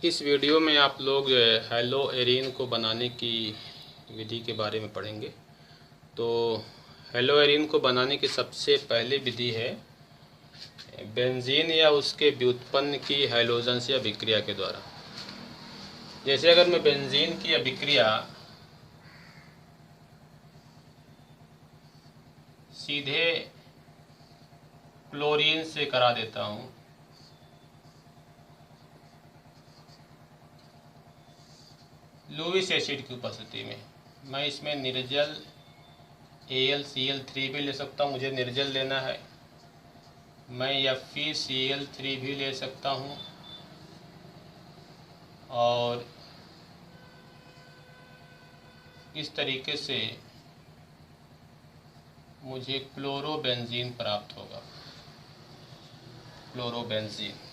इस वीडियो में आप लोग हेलो एरीन को बनाने की विधि के बारे में पढ़ेंगे। तो हेलो एरीन को बनाने की सबसे पहली विधि है बेंजीन या उसके व्युत्पन्न की हैलोजन से अभिक्रिया के द्वारा। जैसे अगर मैं बेंजीन की अभिक्रिया सीधे क्लोरीन से करा देता हूँ लुईस एसिड की उपस्थिति में, मैं इसमें निर्जल AlCl3 भी ले सकता हूँ, मुझे निर्जल लेना है। मैं FeCl3 भी ले सकता हूँ और इस तरीके से मुझे क्लोरोबेंजीन प्राप्त होगा। क्लोरोबेंजीन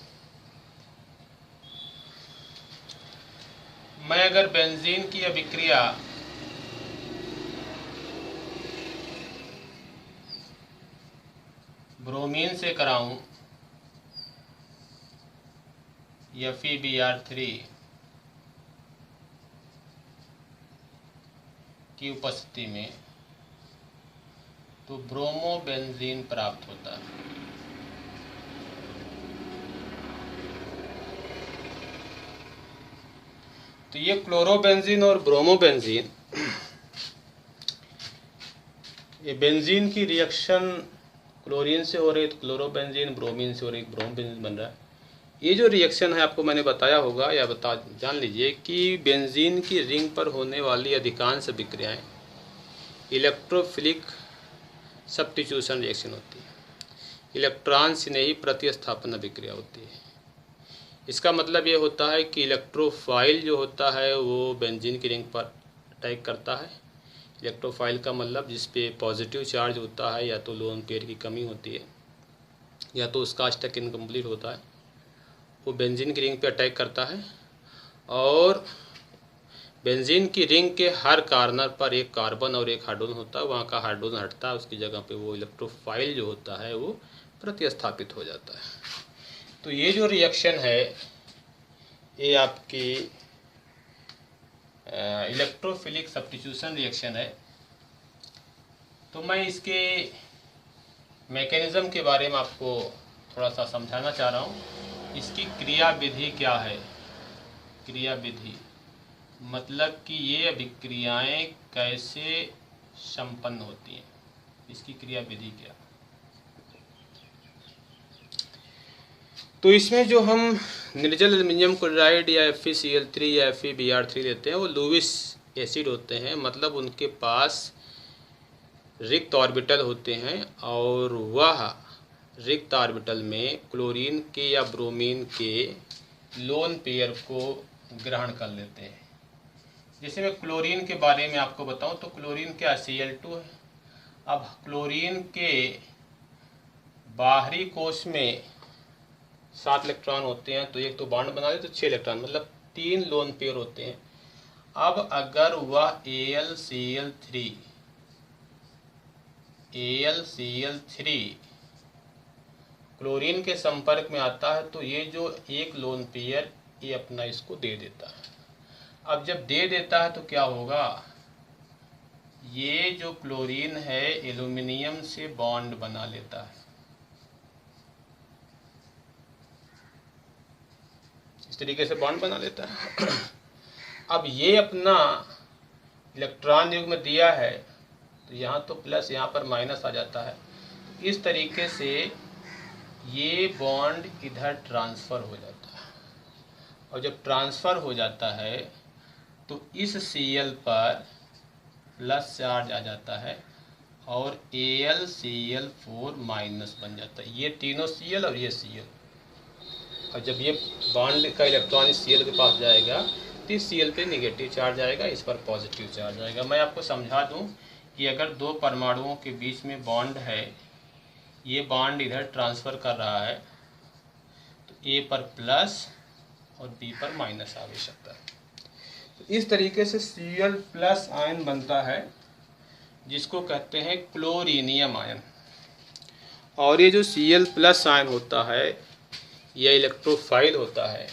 मैं अगर बेंजीन की अभिक्रिया ब्रोमीन से कराऊं FeBr3 की उपस्थिति में, तो ब्रोमोबेंजीन प्राप्त होता है। तो ये क्लोरोबेंजीन और ब्रोमोबेंजीन, ये बेंजीन की रिएक्शन क्लोरीन से हो रही है तो क्लोरोबेंजीन, ब्रोमीन से हो रही है ब्रोमोबेंजीन बन रहा है। ये जो रिएक्शन है आपको मैंने बताया होगा या जान लीजिए कि बेंजीन की रिंग पर होने वाली अधिकांश अभिक्रियाएं इलेक्ट्रोफिलिक सब्स्टिट्यूशन रिएक्शन होती है। इलेक्ट्रॉन स्नेही प्रतिस्थापन अभिक्रिया होती है। इसका मतलब ये होता है कि इलेक्ट्रोफाइल जो होता है वो बेंजीन की रिंग पर अटैक करता है। इलेक्ट्रोफाइल का मतलब जिस पे पॉजिटिव चार्ज होता है, या तो लोन पेयर की कमी होती है या तो उसका स्टक इनकम्प्लीट होता है, वो बेंजीन की रिंग पे अटैक करता है और बेंजीन की रिंग के हर कॉर्नर पर एक कार्बन और एक हाइड्रोजन होता है। वहाँ का हाइड्रोजन हटता है, उसकी जगह पे वो इलेक्ट्रोफाइल जो होता है वो प्रतिस्थापित हो जाता है। तो ये जो रिएक्शन है ये आपकी इलेक्ट्रोफिलिक सब्स्टिट्यूशन रिएक्शन है। तो मैं इसके मैकेनिज्म के बारे में आपको थोड़ा सा समझाना चाह रहा हूँ। इसकी क्रिया विधि क्या है। क्रिया विधि मतलब कि ये अभिक्रियाएं कैसे संपन्न होती हैं, इसकी क्रिया विधि क्या। तो इसमें जो हम निर्जल एल्युमिनियम क्लोराइड या FeCl3 या FeBr3 लेते हैं वो लुईस एसिड होते हैं, मतलब उनके पास रिक्त ऑर्बिटल होते हैं और वह रिक्त ऑर्बिटल में क्लोरीन के या ब्रोमीन के लोन पेयर को ग्रहण कर लेते हैं। जैसे मैं क्लोरीन के बारे में आपको बताऊं तो क्लोरीन क्या Cl2 है। अब क्लोरीन के बाहरी कोश में 7 इलेक्ट्रॉन होते हैं, तो एक तो बॉन्ड बना दे तो 6 इलेक्ट्रॉन, मतलब 3 लोन पेयर होते हैं। अब अगर वह AlCl3 क्लोरीन के संपर्क में आता है तो ये जो एक लोन पेयर ये अपना इसको दे देता है। अब जब दे देता है तो क्या होगा, ये जो क्लोरीन है एल्युमिनियम से बॉन्ड बना लेता है। इस तरीके से बॉन्ड बना लेता है। अब ये अपना इलेक्ट्रॉन युग्म दिया है तो यहाँ तो प्लस, यहाँ पर माइनस आ जाता है। इस तरीके से ये बॉन्ड इधर ट्रांसफ़र हो जाता है और जब ट्रांसफ़र हो जाता है तो इस Cl पर प्लस चार्ज आ जाता है और AlCl4 माइनस बन जाता है। ये तीनों Cl और ये Cl, और जब ये बॉन्ड का इलेक्ट्रॉन इस Cl के पास जाएगा तो इस Cl पे नेगेटिव चार्ज आएगा, इस पर पॉजिटिव चार्ज आएगा। मैं आपको समझा दूं कि अगर दो परमाणुओं के बीच में बॉन्ड है, ये बॉन्ड इधर ट्रांसफ़र कर रहा है तो A पर प्लस और B पर माइनस आ भी सकता है। तो इस तरीके से Cl प्लस आयन बनता है जिसको कहते हैं क्लोरीनियम आयन। और ये जो Cl प्लस आयन होता है यह इलेक्ट्रोफाइल होता है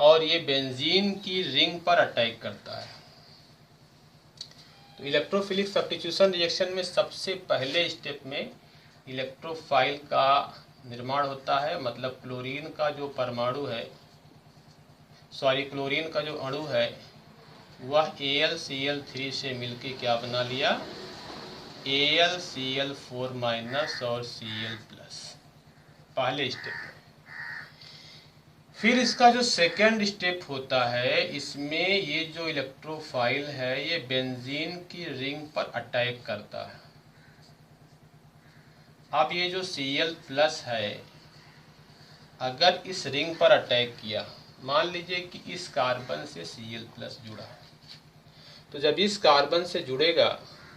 और ये बेंजीन की रिंग पर अटैक करता है। तो इलेक्ट्रोफिलिक सब्स्टिट्यूशन रिएक्शन में सबसे पहले स्टेप में इलेक्ट्रोफाइल का निर्माण होता है, मतलब क्लोरीन का जो परमाणु है, क्लोरीन का जो अणु है वह AlCl3 से मिलके क्या बना लिया, AlCl4 माइनस और Cl प्लस, पहले स्टेप में। फिर इसका जो सेकंड स्टेप होता है, इसमें ये जो इलेक्ट्रोफाइल है ये बेंजीन की रिंग पर अटैक करता है। अब ये जो Cl प्लस है अगर इस रिंग पर अटैक किया, मान लीजिए कि इस कार्बन से Cl प्लस जुड़ा है, तो जब इस कार्बन से जुड़ेगा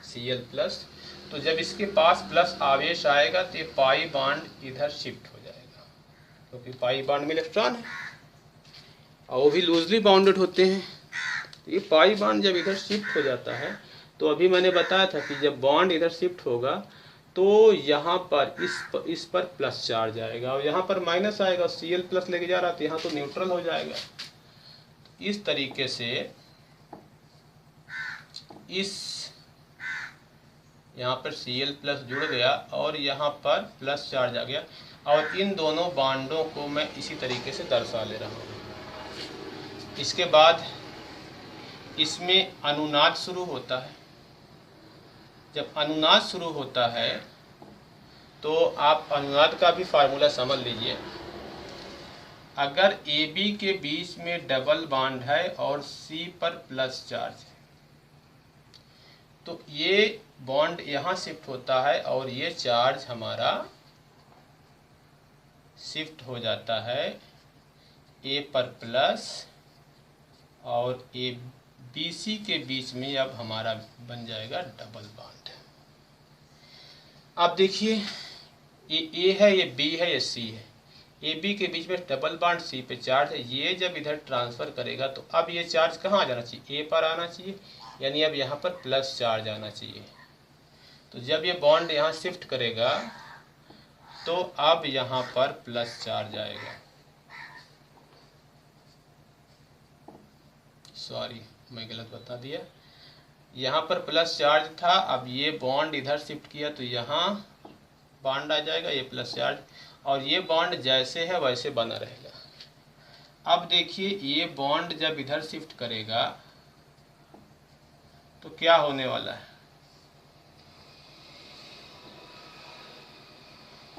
Cl प्लस, तो जब इसके पास प्लस आवेश आएगा तो ये पाई बॉन्ड इधर शिफ्ट हो जाएगा, क्योंकि पाई बॉन्ड में इलेक्ट्रॉन है और वो भी लूजली बाउंडेड होते हैं। तो ये पाई बॉन्ड जब इधर शिफ्ट हो जाता है, तो अभी मैंने बताया था कि जब बॉन्ड इधर शिफ्ट होगा तो यहाँ पर इस पर प्लस चार्ज आएगा और यहाँ पर माइनस आएगा, Cl प्लस लेके जा रहा है तो यहाँ तो न्यूट्रल हो जाएगा। इस तरीके से यहाँ पर Cl प्लस जुड़ गया और यहाँ पर प्लस चार्ज आ गया, और इन दोनों बॉन्डों को मैं इसी तरीके से दर्शा ले रहा हूँ। इसके बाद इसमें अनुनाद शुरू होता है। जब अनुनाद शुरू होता है तो आप अनुनाद का भी फार्मूला समझ लीजिए। अगर AB के बीच में डबल बॉन्ड है और C पर प्लस चार्ज है, तो ये बॉन्ड यहाँ शिफ्ट होता है और ये चार्ज हमारा शिफ्ट हो जाता है A पर प्लस, और ABC के बीच में अब हमारा बन जाएगा डबल बॉन्ड। अब देखिए ये A है, ये B है, ये C है, AB के बीच में डबल बॉन्ड C पे चार्ज है। ये जब इधर ट्रांसफ़र करेगा तो अब ये चार्ज कहाँ आ जाना चाहिए, A पर आना चाहिए, यानी अब यहाँ पर प्लस चार्ज आना चाहिए। तो जब ये बॉन्ड यहाँ शिफ्ट करेगा तो अब यहाँ पर प्लस चार्ज आएगा। सॉरी, मैं गलत बता दिया, यहाँ पर प्लस चार्ज था, अब ये बॉन्ड इधर शिफ्ट किया तो यहाँ बॉन्ड आ जाएगा, ये प्लस चार्ज, और ये बॉन्ड जैसे है वैसे बना रहेगा। अब देखिए ये बॉन्ड जब इधर शिफ्ट करेगा तो क्या होने वाला है,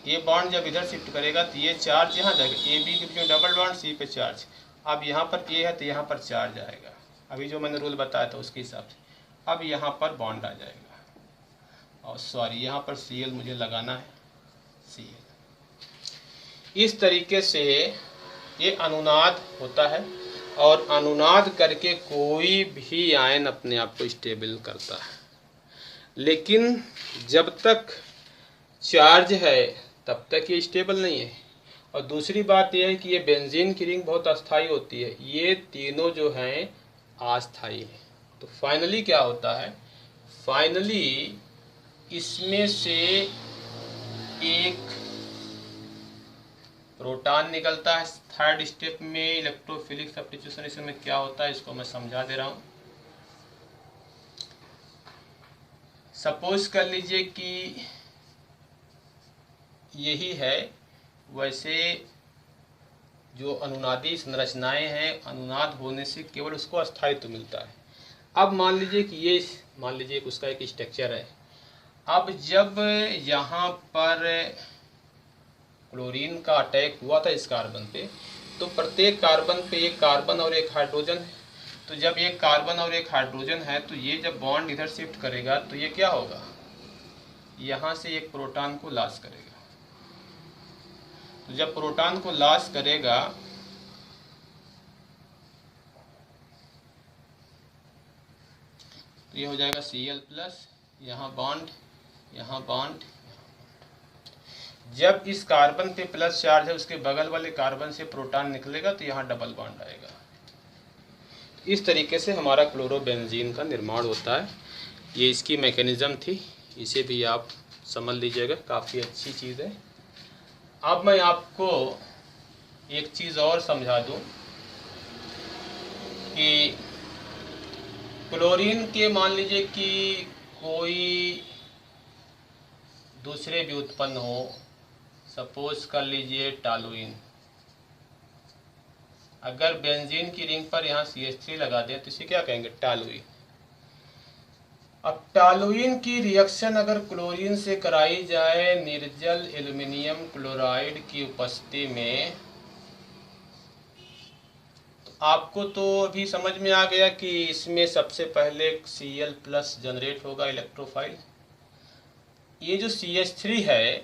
ये बॉन्ड जब इधर शिफ्ट करेगा तो ये चार्ज यहाँ जाएगा, AB के बीच में डबल बॉन्ड, C पे चार्ज। अब यहाँ पर A है तो यहाँ पर चार्ज आएगा, अभी जो मैंने रूल बताया था उसके हिसाब से। अब यहाँ पर बॉन्ड आ जाएगा, और सॉरी यहाँ पर Cl मुझे लगाना है, Cl। इस तरीके से ये अनुनाद होता है, और अनुनाद करके कोई भी आयन अपने आप को स्टेबल करता है। लेकिन जब तक चार्ज है तब तक ये स्टेबल नहीं है। और दूसरी बात यह है कि ये बेंजीन की रिंग बहुत अस्थायी होती है, ये तीनों जो हैं अस्थायी हैं। तो फाइनली क्या होता है, फाइनली इसमें से एक प्रोटॉन निकलता है। थर्ड स्टेप में इलेक्ट्रोफिलिक सब्स्टिट्यूशन में क्या होता है इसको मैं समझा दे रहा हूँ। सपोज कर लीजिए कि यही है, वैसे जो अनुनादी संरचनाएं हैं, अनुनाद होने से केवल उसको अस्थायित्व मिलता है। अब मान लीजिए कि ये, मान लीजिए कि उसका एक स्ट्रक्चर है। अब जब यहाँ पर क्लोरीन का अटैक हुआ था इस कार्बन पे, तो प्रत्येक कार्बन पे एक कार्बन और एक हाइड्रोजन है। तो जब एक कार्बन और एक हाइड्रोजन है तो ये जब बॉन्ड इधर शिफ्ट करेगा तो ये क्या होगा, यहाँ से एक प्रोटॉन को लॉस करेगा। तो जब प्रोटॉन को लॉस करेगा तो ये हो जाएगा Cl प्लस, यहाँ बॉन्ड, यहाँ बॉन्ड। जब इस कार्बन पे प्लस चार्ज है उसके बगल वाले कार्बन से प्रोटॉन निकलेगा तो यहाँ डबल बॉन्ड आएगा। इस तरीके से हमारा क्लोरोबेंजीन का निर्माण होता है। ये इसकी मैकेनिज्म थी, इसे भी आप समझ लीजिएगा, काफ़ी अच्छी चीज़ है। अब मैं आपको एक चीज़ और समझा दूं क्लोरीन के मान लीजिए कि कोई दूसरे भी उत्पन्न हो, सपोज कर लीजिए टॉलुइन। अगर बेंजीन की रिंग पर यहाँ CH3 लगा दें तो इसे क्या कहेंगे, टॉलुइन। अब टॉलुइन की रिएक्शन अगर क्लोरीन से कराई जाए निर्जल एल्युमिनियम क्लोराइड की उपस्थिति में, आपको तो अभी समझ में आ गया कि इसमें सबसे पहले Cl+ जनरेट होगा इलेक्ट्रोफाइल। ये जो CH3 है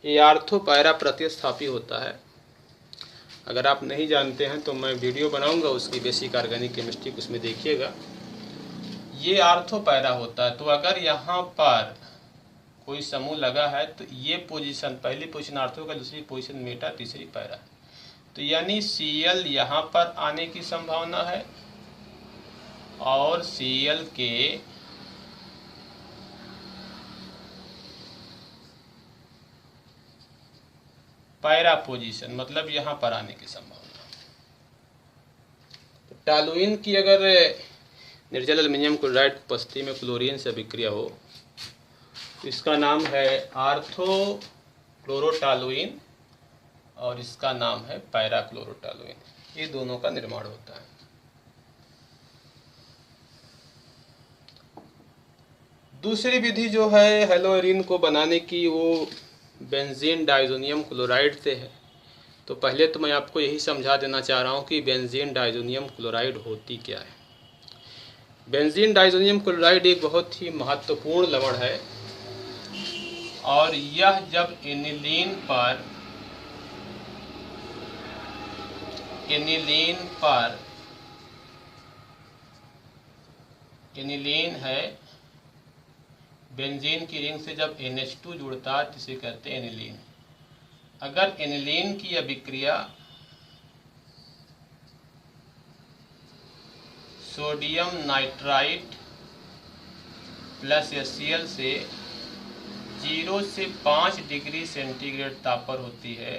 ये आर्थो पैरा प्रतिस्थापी होता है। अगर आप नहीं जानते हैं तो मैं वीडियो बनाऊंगा उसकी, बेसिक ऑर्गेनिक केमिस्ट्री, उसमें देखिएगा। ये आर्थो पैरा होता है। तो अगर यहाँ पर कोई समूह लगा है तो ये पोजीशन, पहली पोजीशन आर्थो का, दूसरी पोजीशन मेटा, तीसरी पैरा। तो यानी Cl यहाँ पर आने की संभावना है और Cl के पैरा पोजीशन मतलब यहाँ पर आने की संभावना। तो टॉलुइन की अगर निर्जल एल्युमिनियम क्लोराइड उपस्थिति में क्लोरीन से अभिक्रिया हो तो इसका नाम है आर्थो क्लोरोटॉलुइन और इसका नाम है पैरा क्लोरोटॉलुइन। ये दोनों का निर्माण होता है। दूसरी विधि जो है हेलोएरिन को बनाने की, वो बेंजीन डाइजोनियम क्लोराइड से है। तो पहले तो मैं आपको यही समझा देना चाह रहा हूँ कि बेंजीन डाइजोनियम क्लोराइड होती क्या है। बेंजीन डाइजोनियम क्लोराइड एक बहुत ही महत्वपूर्ण लवण है और यह जब एनिलीन है, बेंजीन की रिंग से जब NH2 जुड़ता है तो इसे कहते हैं एनिलीन। अगर एनिलीन की अभिक्रिया सोडियम नाइट्राइट प्लस HCl से 0 से 5 डिग्री सेंटीग्रेड ताप पर होती है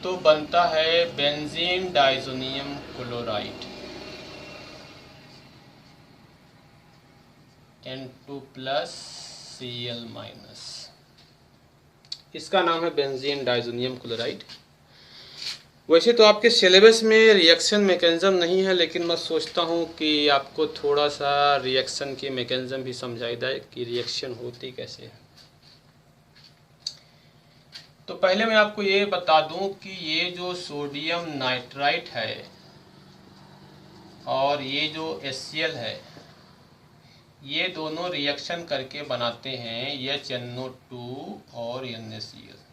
तो बनता है benzene diazonium chloride, N2+ Cl-। इसका नाम है बेंजीन डाइजोनियम क्लोराइड। वैसे तो आपके सिलेबस में रिएक्शन मैकेनिज्म नहीं है, लेकिन मैं सोचता हूँ कि आपको थोड़ा सा रिएक्शन की मैकेनिज्म भी समझाई जाए कि रिएक्शन होती कैसे है। तो पहले मैं आपको ये बता दूं कि ये जो सोडियम नाइट्राइट है और ये जो HCl है, ये दोनों रिएक्शन करके बनाते हैं HNO2 और NaCl।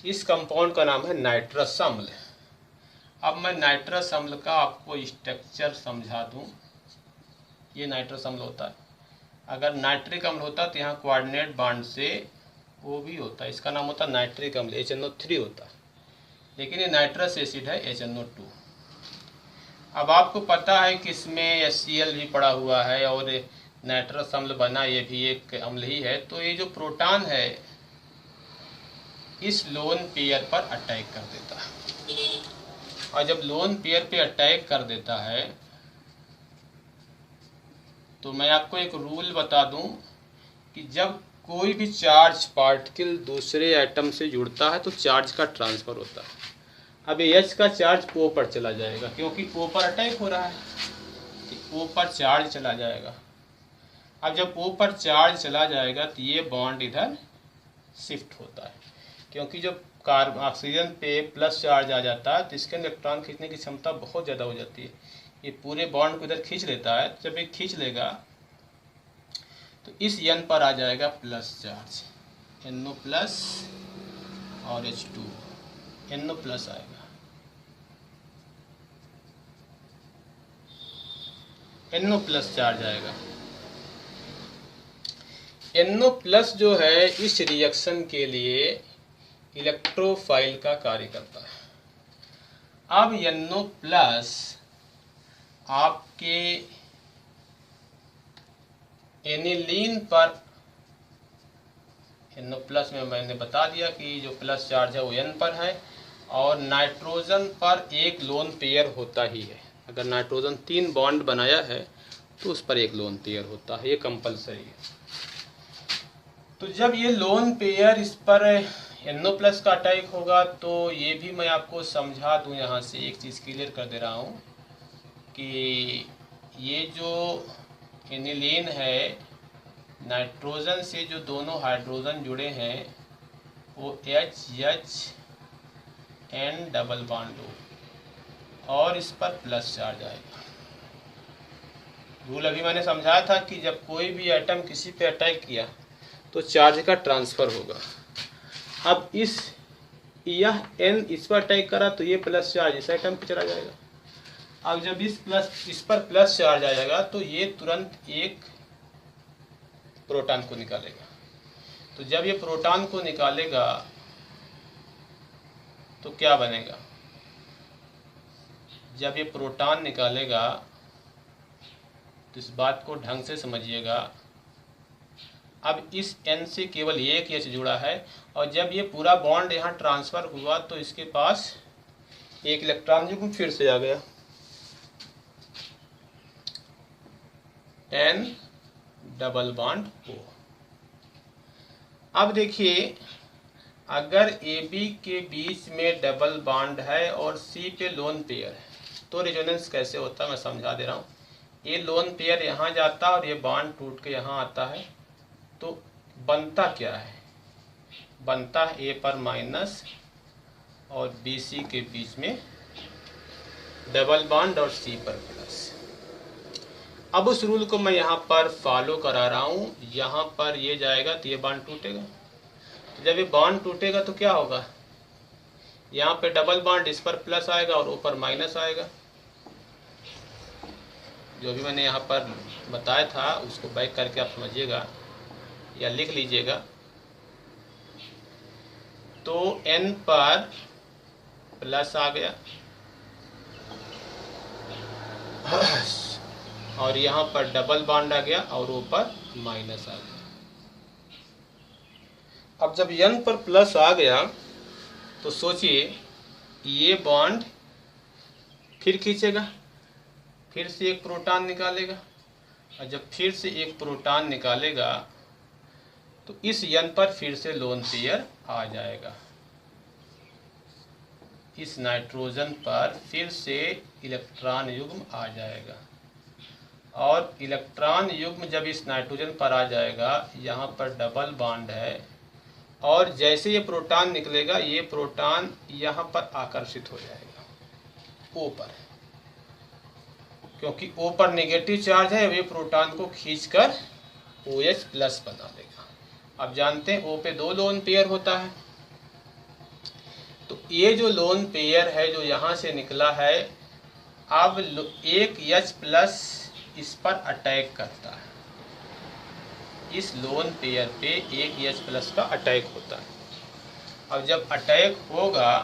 इस कंपाउंड का नाम है नाइट्रस अम्ल। अब मैं नाइट्रस अम्ल का आपको स्ट्रक्चर समझा दूं। ये नाइट्रस अम्ल होता है। अगर नाइट्रिक अम्ल होता तो यहाँ कोऑर्डिनेट बांड से वो भी होता है, इसका नाम होता है नाइट्रिक अम्ल, HNO3 होता है, लेकिन ये नाइट्रस एसिड है HNO2। अब आपको पता है कि इसमें HCl भी पड़ा हुआ है और नाइट्रस अम्ल बना, ये भी एक अम्ल ही है। तो ये जो प्रोटॉन है इस लोन पेयर पर अटैक कर देता है और जब लोन पेयर पे अटैक कर देता है तो मैं आपको एक रूल बता दूं कि जब कोई भी चार्ज पार्टिकल दूसरे एटम से जुड़ता है तो चार्ज का ट्रांसफर होता है। अब H का चार्ज O पर चला जाएगा क्योंकि O पर अटैक हो रहा है, तो O पर चार्ज चला जाएगा। अब जब O पर चार्ज चला जाएगा तो ये बॉन्ड इधर शिफ्ट होता है, क्योंकि जब ऑक्सीजन पे प्लस चार्ज आ जाता है तो इसके इलेक्ट्रॉन खींचने की क्षमता बहुत ज़्यादा हो जाती है। ये पूरे बॉन्ड को इधर खींच लेता है। जब ये खींच लेगा तो इस N पर आ जाएगा प्लस चार्ज, NO+ और H2, NO+ आएगा। NO+ चार्ज आएगा। NO+ जो है इस रिएक्शन के लिए इलेक्ट्रोफाइल का कार्य करता है। अब NO+ आपके एनिलीन पर, NO+ में मैंने बता दिया कि जो प्लस चार्ज है वो N पर है और नाइट्रोजन पर एक लोन पेयर होता ही है। अगर नाइट्रोजन 3 बॉन्ड बनाया है तो उस पर एक लोन पेयर होता है, ये कंपलसरी है। तो जब ये लोन पेयर इस पर NO+ का अटैक होगा तो ये भी मैं आपको समझा दूं, यहाँ से एक चीज़ क्लियर कर दे रहा हूँ कि ये जो एनिलीन है, नाइट्रोजन से जो दोनों हाइड्रोजन जुड़े हैं वो HN डबल बॉन्ड हो और इस पर प्लस चार्ज आएगा। रूल अभी मैंने समझाया था कि जब कोई भी एटम किसी पे अटैक किया तो चार्ज का ट्रांसफ़र होगा। अब यह N इस पर अटैक करा तो ये प्लस चार्ज इस एटम पे चला जाएगा। अब जब इस पर प्लस चार्ज आएगा तो ये तुरंत एक प्रोटॉन को निकालेगा। तो जब ये प्रोटॉन को निकालेगा तो क्या बनेगा? जब ये प्रोटॉन निकालेगा तो इस बात को ढंग से समझिएगा। अब इस N से केवल एक H जुड़ा है और जब ये पूरा बॉन्ड यहाँ ट्रांसफ़र हुआ तो इसके पास एक इलेक्ट्रॉन युग्म फिर से आ गया, N डबल बॉन्ड O। अब देखिए, अगर AB के बीच में डबल बॉन्ड है और C पे लोन पेयर है तो रेजोनेंस कैसे होता है मैं समझा दे रहा हूँ। ये लोन पेयर यहाँ जाता है और ये बॉन्ड टूट के यहाँ आता है, तो बनता क्या है? बनता है A पर माइनस और BC के बीच में डबल बॉन्ड और C पर प्लस। अब उस रूल को मैं यहाँ पर फॉलो करा रहा हूँ। यहाँ पर ये जाएगा तो ये बॉन्ड टूटेगा। तो जब ये बॉन्ड टूटेगा तो क्या होगा? यहाँ पे डबल बॉन्ड इस पर प्लस आएगा और ऊपर माइनस आएगा। जो भी मैंने यहाँ पर बताया था उसको बैक करके आप समझिएगा या लिख लीजिएगा। तो N पर प्लस आ गया और यहाँ पर डबल बॉन्ड आ गया और ऊपर माइनस आ गया। अब जब N पर प्लस आ गया तो सोचिए ये बॉन्ड फिर खींचेगा, फिर से एक प्रोटॉन निकालेगा और जब फिर से एक प्रोटॉन निकालेगा तो इस N पर फिर से लोन पेयर आ जाएगा। इस नाइट्रोजन पर फिर से इलेक्ट्रॉन युग्म आ जाएगा और इलेक्ट्रॉन युग्म जब इस नाइट्रोजन पर आ जाएगा, यहाँ पर डबल बॉन्ड है और जैसे ये प्रोटॉन निकलेगा ये प्रोटॉन यहाँ पर आकर्षित हो जाएगा O पर, क्योंकि O पर नेगेटिव चार्ज है। ये प्रोटॉन को खींचकर OH+ बना देगा। अब जानते हैं O पे 2 लोन पेयर होता है, तो ये जो लोन पेयर है जो यहाँ से निकला है, अब एक H+ इस पर अटैक करता है। इस लोन पेयर पे एक H+ का अटैक होता है। अब जब अटैक होगा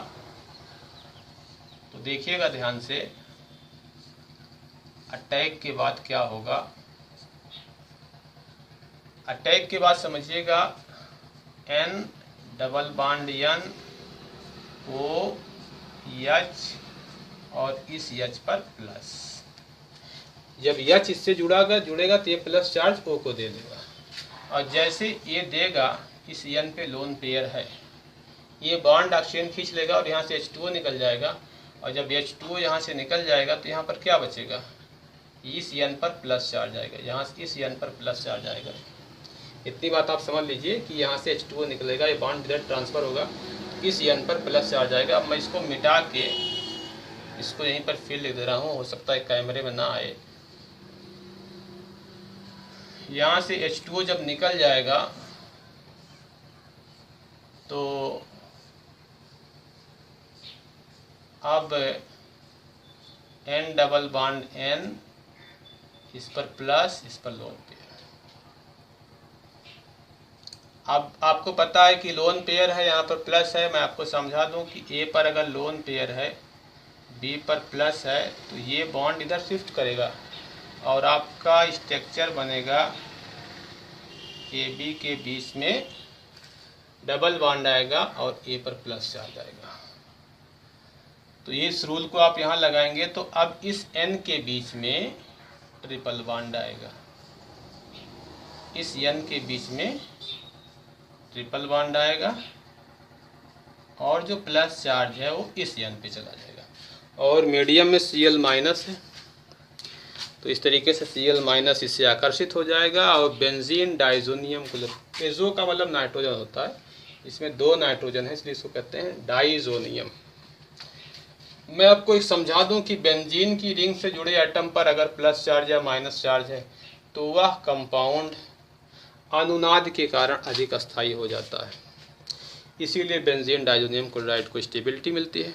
तो देखिएगा ध्यान से, अटैक के बाद क्या होगा? अटैक के बाद समझिएगा N double bond N O H और इस H पर प्लस। जब H इससे जुड़ेगा तो ये प्लस चार्ज O को दे देगा और जैसे ये देगा इस N पे लोन पेयर है, ये बॉन्ड ऑक्सीजन खींच लेगा और यहाँ से H2O निकल जाएगा और जब H2O यहाँ से निकल जाएगा तो यहाँ पर क्या बचेगा? इस N पर प्लस चार्ज आएगा, यहाँ से इस N पर प्लस चार्ज आएगा। इतनी बात आप समझ लीजिए कि यहाँ से H2O निकलेगा, ये बॉन्ड इधर ट्रांसफ़र होगा, इस N पर प्लस चार्ज आएगा। अब मैं इसको मिटा के इसको यहीं पर फिर लिख दे रहा हूँ, हो सकता है कैमरे में ना आए। यहाँ से H2O जब निकल जाएगा तो अब N डबल बॉन्ड N इस पर प्लस, इस पर लोन पेयर। अब आपको पता है कि लोन पेयर है, यहाँ पर प्लस है। मैं आपको समझा दूं कि A पर अगर लोन पेयर है, B पर प्लस है, तो ये बॉन्ड इधर शिफ्ट करेगा और आपका स्ट्रक्चर बनेगा AB के बीच में डबल बॉन्ड आएगा और A पर प्लस चार्ज आएगा। तो इस रूल को आप यहाँ लगाएंगे तो अब इस N के बीच में ट्रिपल बॉन्ड आएगा, इस N के बीच में ट्रिपल बॉन्ड आएगा और जो प्लस चार्ज है वो इस N पे चला जाएगा और मीडियम में Cl माइनस है तो इस तरीके से Cl माइनस इससे आकर्षित हो जाएगा और बेंजीन डाइजोनियम क्लोराइड, एजो का मतलब नाइट्रोजन होता है, इसमें 2 नाइट्रोजन है इसलिए इसको कहते हैं डाइजोनियम। मैं आपको एक समझा दूं कि बेंजीन की रिंग से जुड़े एटम पर अगर प्लस चार्ज या माइनस चार्ज है तो वह कंपाउंड अनुनाद के कारण अधिक अस्थायी हो जाता है, इसीलिए बेंजीन डाइजोनियम क्लोराइड को स्टेबिलिटी मिलती है।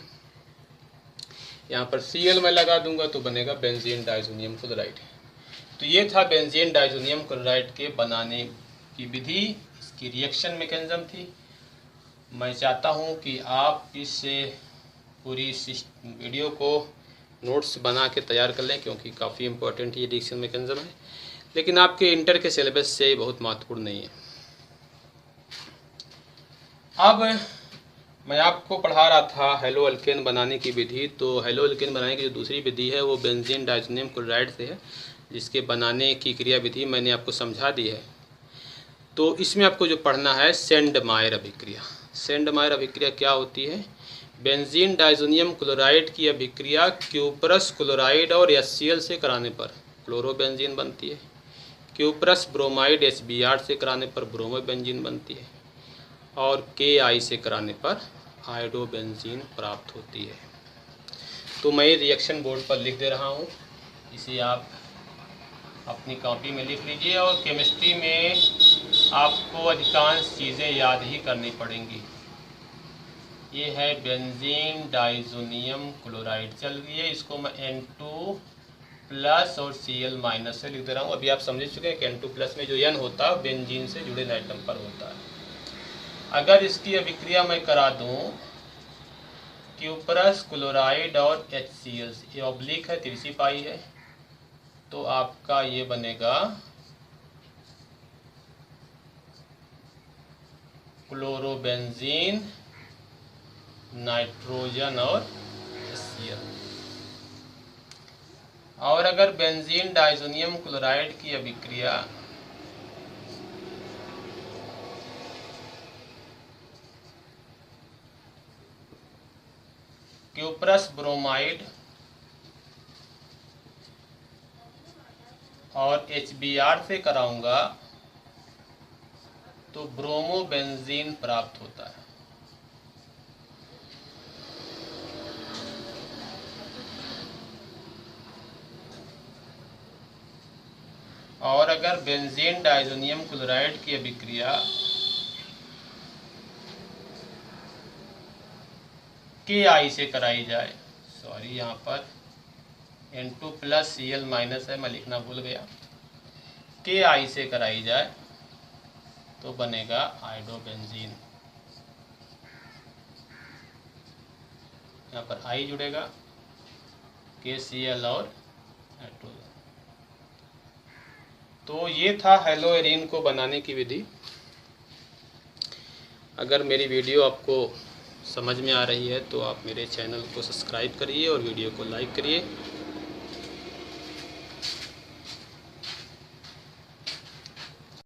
यहाँ पर Cl मैं लगा दूंगा तो बनेगा बेंजीन डाइजोनियम क्लोराइड। तो ये था बेंजीन डाइजोनियम क्लोराइड के बनाने की विधि, इसकी रिएक्शन मैकेनिज्म थी। मैं चाहता हूँ कि आप इससे पूरी वीडियो को नोट्स बना के तैयार कर लें क्योंकि काफ़ी इम्पोर्टेंट ये रिएक्शन मैकेनिज्म है, लेकिन आपके इंटर के सिलेबस से बहुत महत्वपूर्ण नहीं है। अब मैं आपको पढ़ा रहा था हेलो अल्केन बनाने की विधि। तो हेलो अल्केन बनाने की जो दूसरी विधि है वो बेंजीन डाइजोनियम क्लोराइड से है, जिसके बनाने की क्रिया विधि मैंने आपको समझा दी है। तो इसमें आपको जो पढ़ना है सेंडमायर अभिक्रिया। सेंडमायर अभिक्रिया क्या होती है? बेंजीन डाइजोनियम क्लोराइड की अभिक्रिया क्यूपरस क्लोराइड और HCl से कराने पर क्लोरोबेंजीन बनती है, क्यूपरस ब्रोमाइड HBr से कराने पर ब्रोमोबेंजीन बनती है और Ki से कराने पर आयोडोबेंजीन प्राप्त होती है। तो मैं रिएक्शन बोर्ड पर लिख दे रहा हूँ, इसे आप अपनी कॉपी में लिख लीजिए और केमिस्ट्री में आपको अधिकांश चीज़ें याद ही करनी पड़ेंगी। ये है बेंजीन डाइजोनियम क्लोराइड। चलिए इसको मैं N2 प्लस और Cl माइनस से लिख दे रहा हूँ। अभी आप समझ चुके हैं कि N2 प्लस में जो N होता है बेंजीन से जुड़े एटम पर होता है। अगर इसकी अभिक्रिया मैं करा दूं क्यूपरस क्लोराइड और HCl, ये ऑब्लिक है, तिरछी पाई है, तो आपका ये बनेगा क्लोरोबेंजीन, नाइट्रोजन और HCl। और अगर बेंजीन डाइजोनियम क्लोराइड की अभिक्रिया क्यूपरस ब्रोमाइड और HBr से कराऊंगा तो ब्रोमोबेंजीन प्राप्त होता है। और अगर बेंजीन डाइजोनियम क्लोराइड की अभिक्रिया Ki से कराई जाए, सॉरी यहाँ पर N2 प्लस Cl माइनस है, मैं लिखना भूल गया, Ki से कराई जाए तो बनेगा आयोडोबेंजीन। यहाँ पर I जुड़ेगा, KCl और नाइट्रोजन। तो ये था हेलो एरीन को बनाने की विधि। अगर मेरी वीडियो आपको समझ में आ रही है तो आप मेरे चैनल को सब्सक्राइब करिए और वीडियो को लाइक करिए।